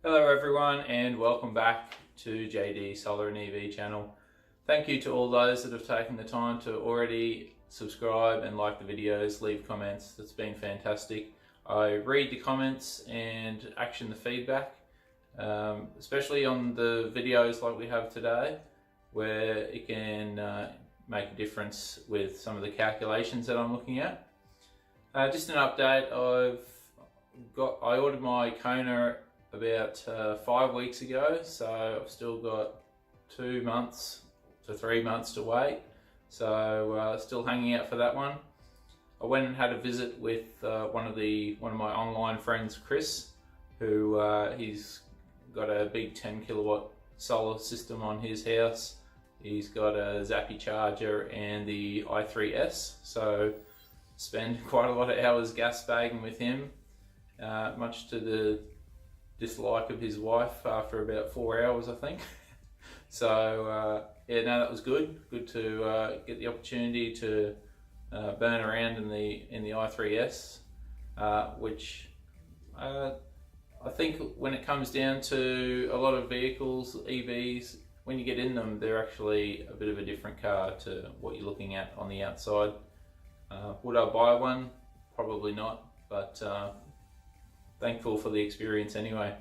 Hello everyone and welcome back to JD Solar and EV channel. Thank you to all those that have taken the time to already subscribe and like the videos, leave comments. That's been fantastic. I read the comments and action the feedback, especially on the videos like we have today, where it can make a difference with some of the calculations that I'm looking at. Just an update, I ordered my Kona about 5 weeks ago, so I've still got 2 months to 3 months to wait, so still hanging out for that one. I went and had a visit with one of my online friends, Chris, who he's got a big 10 kilowatt solar system on his house. He's got a Zappy charger and the i3S, so spend quite a lot of hours gas bagging with him, much to the dislike of his wife after about 4 hours, I think. So yeah, no, that was good to get the opportunity to burn around in the i3S, which I think when it comes down to a lot of vehicles, EVs, when you get in them, they're actually a bit of a different car to what you're looking at on the outside. Would I buy one? Probably not, but thankful for the experience anyway.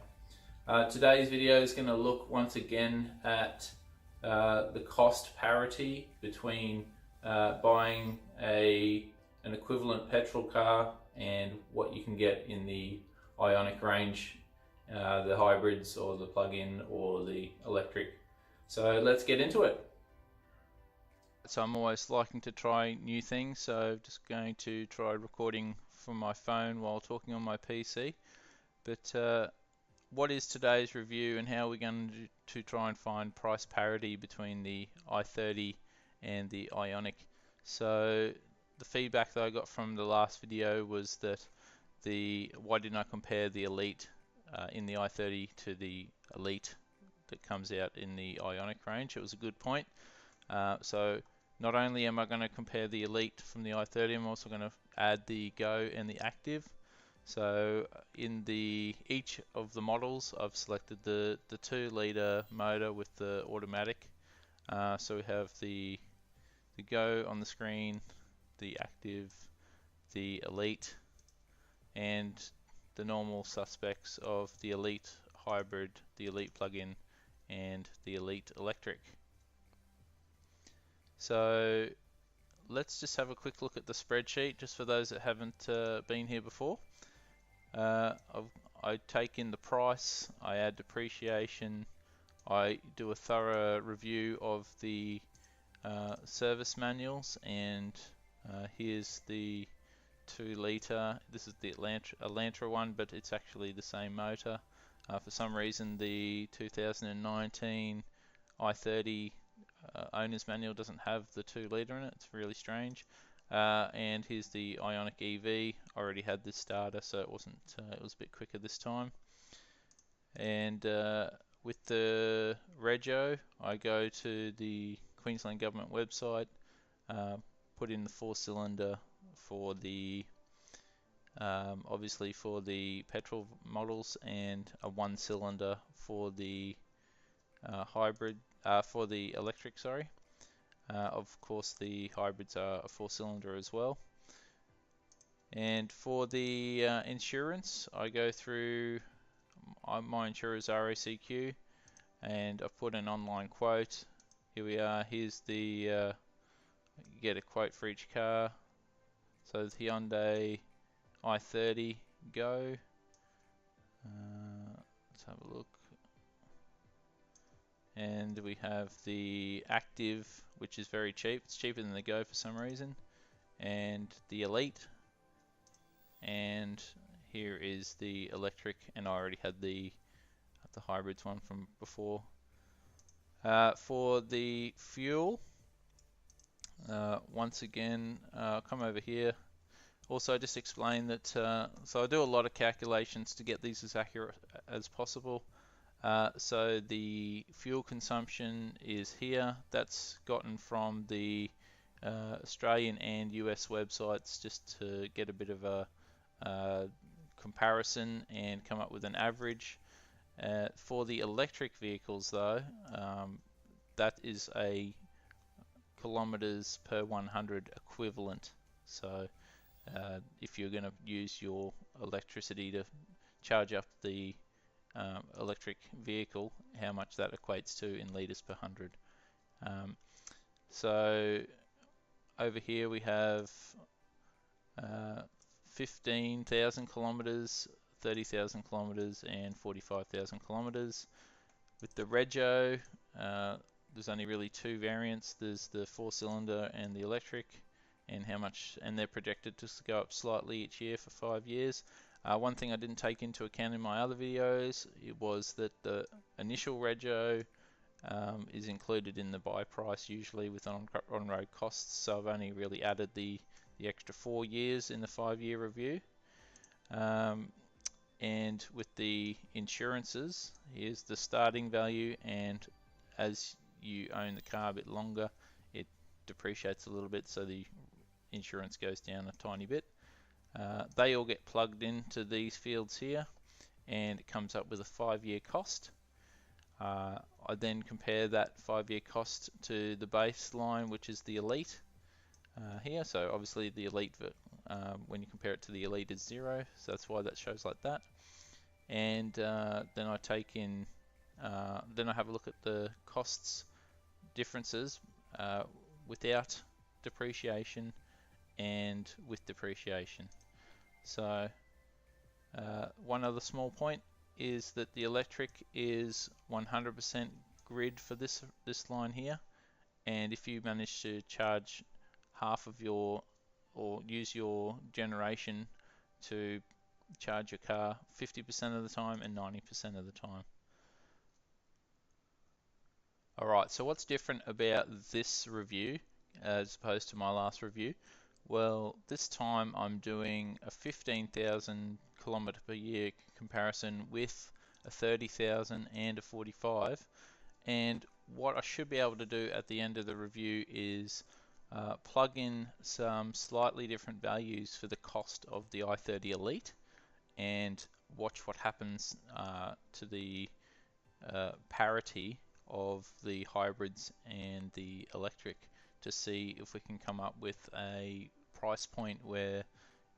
Today's video is going to look once again at the cost parity between buying an equivalent petrol car and what you can get in the Ioniq range, the hybrids or the plug-in or the electric. So let's get into it. So I'm always liking to try new things, so just going to try recording from my phone while talking on my PC. But what is today's review and how are we going to try and find price parity between the i30 and the Ioniq? So the feedback that I got from the last video was that why didn't I compare the Elite in the i30 to the Elite that comes out in the Ioniq range? It was a good point. So not only am I going to compare the Elite from the i30, I'm also going to add the Go and the Active. So in each of the models, I've selected the 2-litre motor with the automatic. So we have the Go on the screen, the Active, the Elite, and the normal suspects of the Elite Hybrid, the Elite Plug-in, and the Elite Electric. So let's just have a quick look at the spreadsheet, just for those that haven't been here before. I take in the price, I add depreciation, I do a thorough review of the service manuals, and here's the 2-litre. This is the Elantra one, but it's actually the same motor. For some reason the 2019 i30 owner's manual doesn't have the 2-litre in it. It's really strange. And here's the Ioniq EV. I already had this starter, so it wasn't. It was a bit quicker this time. And with the rego, I go to the Queensland Government website, put in the 4-cylinder for the obviously for the petrol models, and a 1-cylinder for the hybrid, for the electric, sorry. Of course, the hybrids are a 4-cylinder as well. And for the insurance, I go through my insurer's RACQ, and I've put an online quote. Here we are. Here's the you get a quote for each car. So the Hyundai i30 Go. Let's have a look. And we have the Active, which is very cheap. It's cheaper than the Go for some reason. And the Elite. And here is the electric, and I already had the hybrids one from before. For the fuel, once again, come over here. Also, just explain that, so I do a lot of calculations to get these as accurate as possible. So the fuel consumption is here. That's gotten from the Australian and US websites, just to get a bit of a comparison and come up with an average. For the electric vehicles though, that is a kilometers per 100 equivalent. So if you're going to use your electricity to charge up the electric vehicle, how much that equates to in liters per 100. So over here we have 15,000 kilometers, 30,000 kilometers, and 45,000 kilometers. With the Rego, there's only really two variants. There's the 4-cylinder and the electric, and they're projected to go up slightly each year for 5 years. One thing I didn't take into account in my other videos, it was that the initial Rego is included in the buy price usually with on-road costs, so I've only really added the extra 4 years in the 5-year review. And with the insurances, here's the starting value, and as you own the car a bit longer, it depreciates a little bit, so the insurance goes down a tiny bit. They all get plugged into these fields here, and it comes up with a 5-year cost. I then compare that 5-year cost to the baseline, which is the Elite here. So obviously the Elite, when you compare it to the Elite, is 0, so that's why that shows like that. And then I take in, then I have a look at the costs differences without depreciation and with depreciation. So one other small point is that the electric is 100% grid for this line here, and if you manage to charge half of your, or use your generation to charge your car 50% of the time and 90% of the time. Alright, so what's different about this review as opposed to my last review? Well, this time I'm doing a 15,000 kilometer per year comparison with a 30,000 and a 45, and what I should be able to do at the end of the review is plug in some slightly different values for the cost of the i30 Elite and watch what happens to the parity of the hybrids and the electric to see if we can come up with a price point where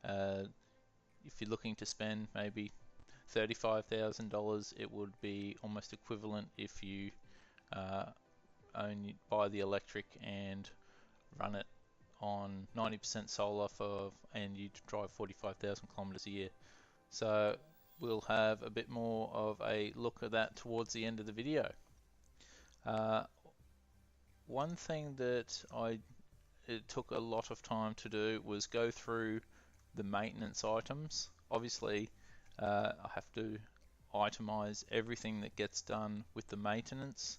if you're looking to spend maybe $35,000, it would be almost equivalent if you buy the electric and run it on 90% solar and you drive 45,000 kilometers a year. So we'll have a bit more of a look at that towards the end of the video. One thing that it took a lot of time to do was go through the maintenance items. Obviously, I have to itemize everything that gets done with the maintenance.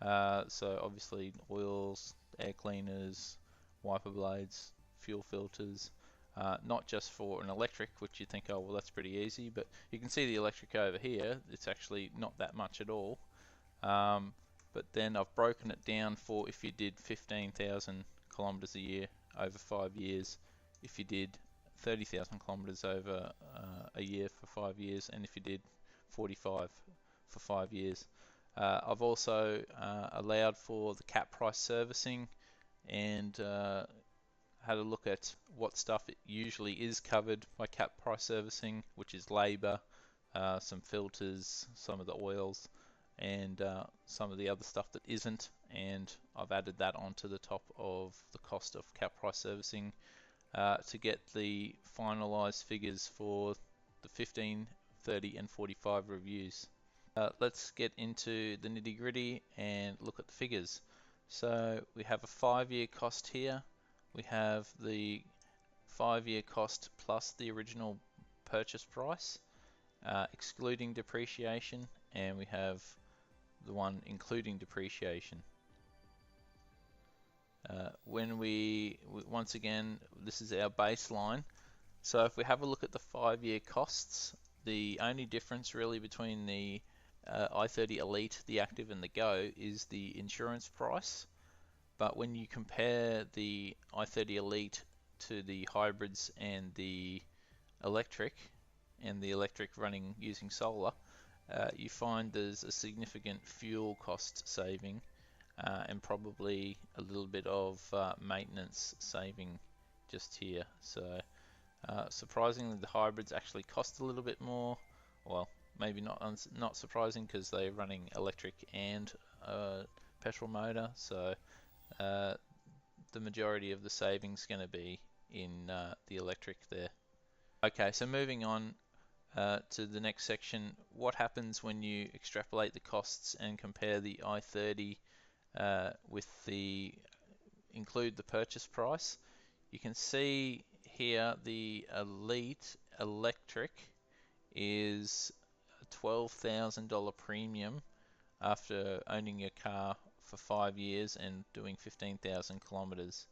So obviously oils, air cleaners, wiper blades, fuel filters, not just for an electric, which you think, oh well, that's pretty easy, but you can see the electric over here, it's actually not that much at all. But then I've broken it down for if you did 15,000 kilometers a year over 5 years, if you did 30,000 kilometers over a year for 5 years, and if you did 45 for 5 years. I've also allowed for the cap price servicing and had a look at what stuff it usually is covered by cap price servicing, which is labour, some filters, some of the oils, and some of the other stuff that isn't, and I've added that onto the top of the cost of cap price servicing to get the finalized figures for the 15, 30 and 45 reviews. Let's get into the nitty gritty and look at the figures. So we have a 5-year cost here. We have the 5-year cost plus the original purchase price, excluding depreciation, and we have the one including depreciation. Once again, this is our baseline. So if we have a look at the 5-year costs, the only difference really between the i30 Elite, the Active and the Go is the insurance price. But when you compare the i30 Elite to the hybrids and the electric running using solar, you find there's a significant fuel cost saving and probably a little bit of maintenance saving just here. So surprisingly, the hybrids actually cost a little bit more. Well, maybe not surprising because they're running electric and petrol motor. So the majority of the savings is going to be in the electric there. Okay, so moving on to the next section, what happens when you extrapolate the costs and compare the i30 with the include the purchase price? You can see here the Elite Electric is a $12,000 premium after owning your car for 5 years and doing 15,000 kilometers.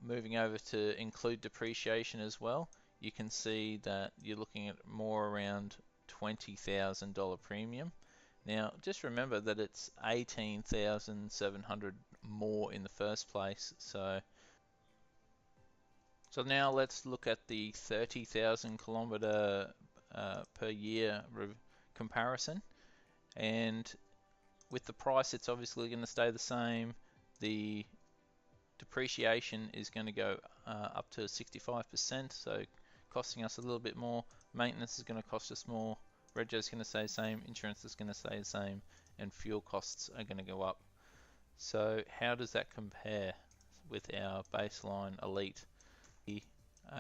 Moving over to include depreciation as well, you can see that you're looking at more around $20,000 premium. Now, just remember that it's 18,700 more in the first place. So now let's look at the 30,000 kilometer per year comparison. And with the price, it's obviously going to stay the same. The depreciation is going to go up to 65%, so costing us a little bit more. Maintenance is going to cost us more. Rego is going to stay the same. Insurance is going to stay the same, and fuel costs are going to go up. So how does that compare with our baseline Elite? The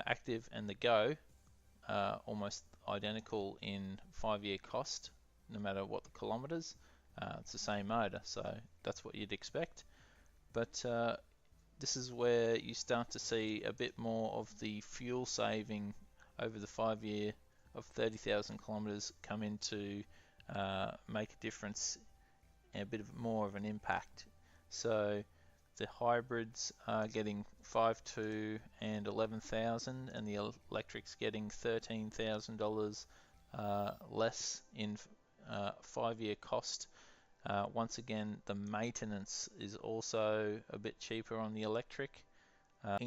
Active and the Go are almost identical in 5-year cost, no matter what the kilometers. It's the same motor, so that's what you'd expect. But this is where you start to see a bit more of the fuel saving over the 5-year of 30,000 kilometers come into make a difference and a bit more of an impact. So the hybrids are getting 5.2 and 11,000, and the electric's getting $13,000 less in 5-year cost. Once again, the maintenance is also a bit cheaper on the electric.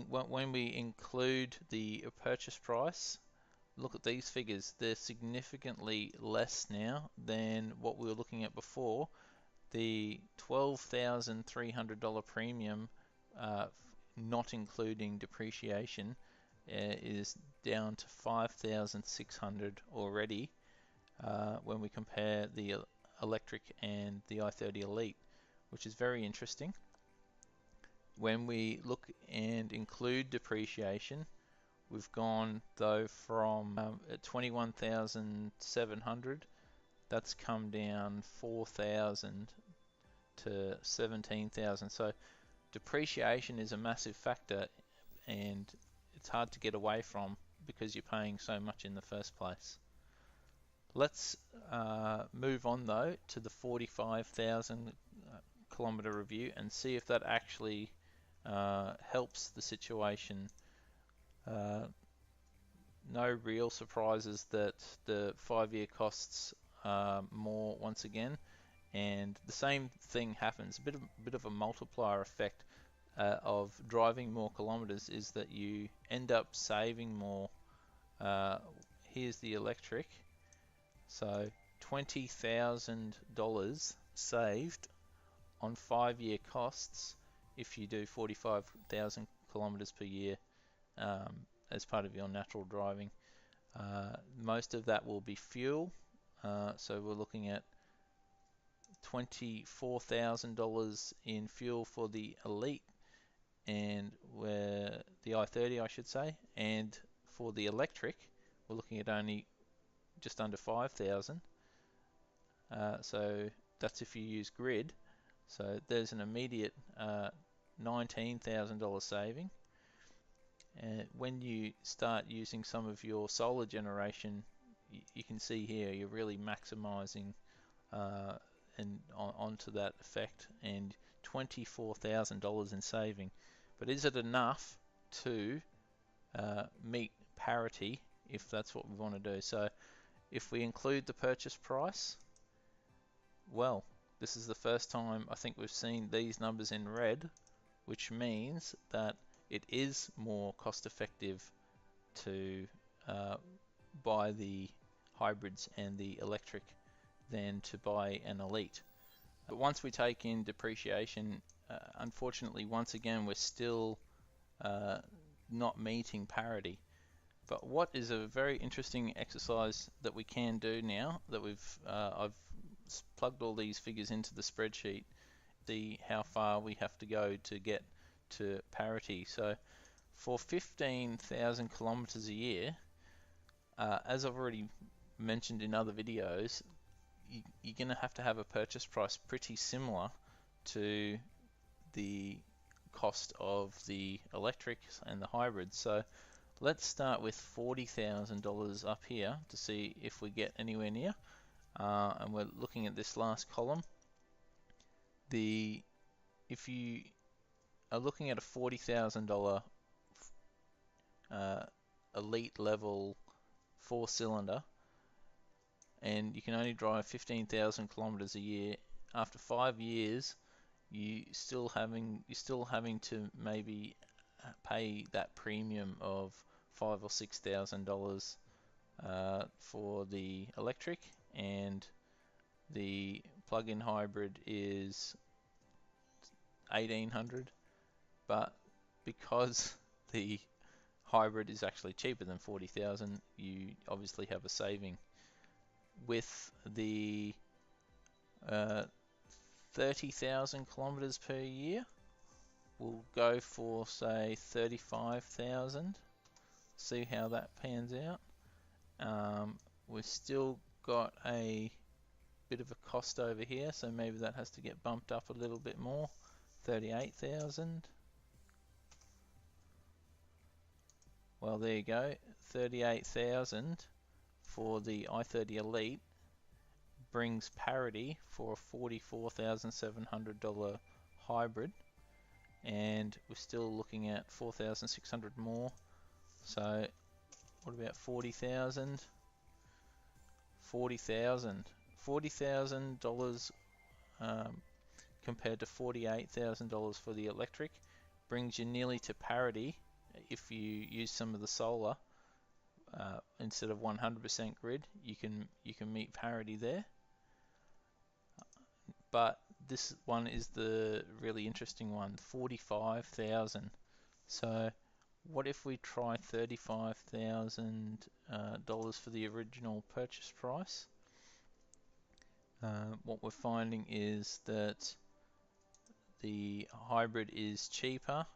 When we include the purchase price, look at these figures. They're significantly less now than what we were looking at before. The $12,300 premium, not including depreciation, is down to $5,600 already when we compare the electric and the i30 Elite, which is very interesting. When we look and include depreciation, we've gone though from 21,700, that's come down 4,000 to 17,000. So depreciation is a massive factor, and it's hard to get away from because you're paying so much in the first place. Let's move on though to the 45,000 kilometer review and see if that actually helps the situation. No real surprises that the 5-year costs more once again, and the same thing happens. A bit of a multiplier effect of driving more kilometers is that you end up saving more. Here's the electric. So $20,000 saved on 5-year costs if you do 45,000 kilometers per year as part of your natural driving. Most of that will be fuel, so we're looking at $24,000 in fuel for the Elite, and where the i30 I should say, and for the electric we're looking at only just under 5,000. So that's if you use grid. So there's an immediate $19,000 saving. And when you start using some of your solar generation, you can see here you're really maximizing and onto that effect, and $24,000 in saving. But is it enough to meet parity if that's what we want to do? So if we include the purchase price, well, this is the first time I think we've seen these numbers in red, which means that it is more cost effective to buy the hybrids and the electric than to buy an Elite. But once we take in depreciation, unfortunately, once again, we're still not meeting parity. But what is a very interesting exercise that we can do now that I've plugged all these figures into the spreadsheet, see how far we have to go to get to parity. So for 15,000 kilometers a year, as I've already mentioned in other videos, you're going to have a purchase price pretty similar to the cost of the electrics and the hybrids. So let's start with $40,000 up here to see if we get anywhere near. And we're looking at this last column. If you are looking at a $40,000 elite level 4-cylinder, and you can only drive 15,000 kilometers a year, after 5 years, you're still having to maybe pay that premium of $5,000 or $6,000 for the electric, and the plug-in hybrid is $1,800. But because the hybrid is actually cheaper than 40,000, you obviously have a saving. With the 30,000 kilometers per year, we'll go for say 35,000. See how that pans out. We've still got a bit of a cost over here, so maybe that has to get bumped up a little bit more. 38,000. Well, there you go. 38,000 for the i30 Elite brings parity for a $44,700 hybrid, and we're still looking at 4,600 more. So what about 40,000? $40,000 compared to $48,000 for the electric brings you nearly to parity if you use some of the solar. Instead of 100% grid, you can meet parity there. But this one is the really interesting one, 45,000. So what if we try $35,000 for the original purchase price? What we're finding is that the hybrid is cheaper,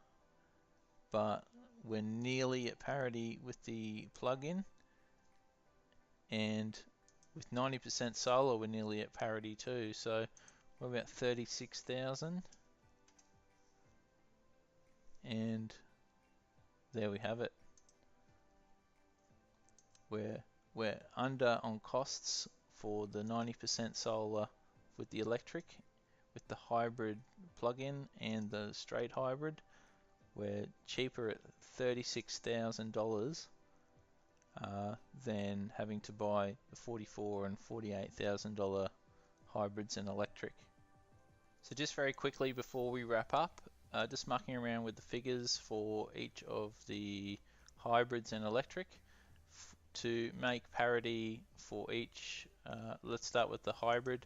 but we're nearly at parity with the plug-in, and with 90% solar we're nearly at parity too. So we're about 36,000, and there we have it. We're under on costs for the 90% solar with the electric. With the hybrid plug-in and the straight hybrid, we're cheaper at $36,000 than having to buy the $44,000 and $48,000 hybrids and electric. So just very quickly before we wrap up, just mucking around with the figures for each of the hybrids and electric to make parity for each. Let's start with the hybrid.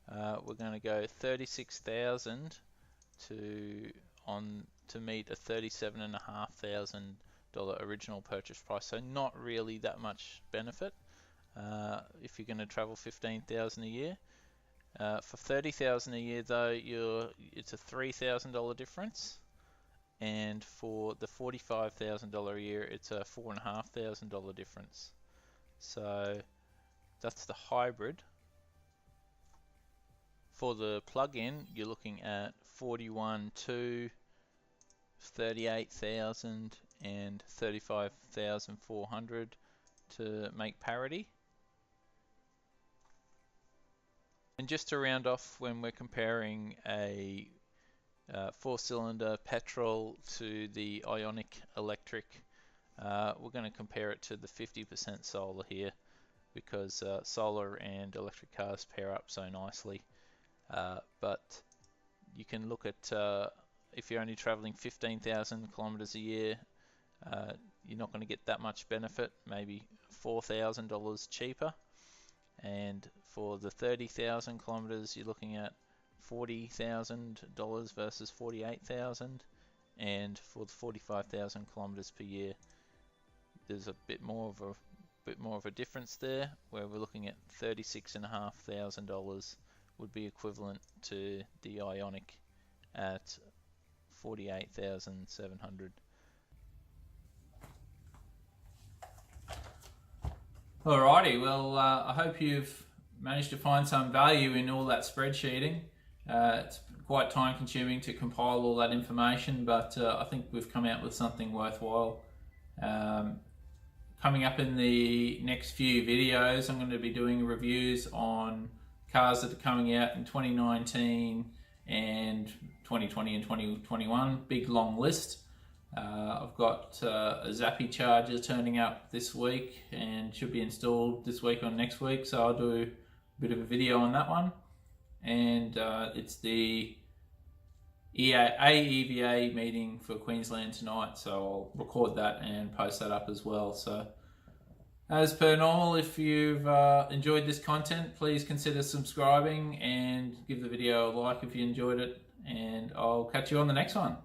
We're going to go 36,000 to meet a $37,500 original purchase price. So not really that much benefit if you're going to travel 15,000 a year. For 30,000 a year though, it's a $3,000 difference, and for the $45,000 a year, it's a $4,500 difference. So that's the hybrid. For the plug-in, you're looking at 41,200, 38,000, and 35,400 to make parity. And just to round off, when we're comparing a 4-cylinder petrol to the Ioniq electric, we're going to compare it to the 50% solar here, because solar and electric cars pair up so nicely. But you can look at if you're only traveling 15,000 kilometers a year, you're not going to get that much benefit, maybe $4,000 cheaper. and for the 30,000 kilometers you're looking at $40,000 versus $48,000, and for the 45,000 kilometers per year there's a bit more of a difference there, where we're looking at $36,500 would be equivalent to the Ioniq at 48,700. Alrighty, well I hope you've managed to find some value in all that spreadsheeting. It's quite time consuming to compile all that information, but I think we've come out with something worthwhile. Coming up in the next few videos, I'm going to be doing reviews on cars that are coming out in 2019 and 2020 and 2021, big long list. I've got a Zappi charger turning up this week and should be installed this week or next week, so I'll do a bit of a video on that one. And it's the AEVA meeting for Queensland tonight, so I'll record that and post that up as well. So as per normal, if you've enjoyed this content, please consider subscribing and give the video a like if you enjoyed it, and I'll catch you on the next one.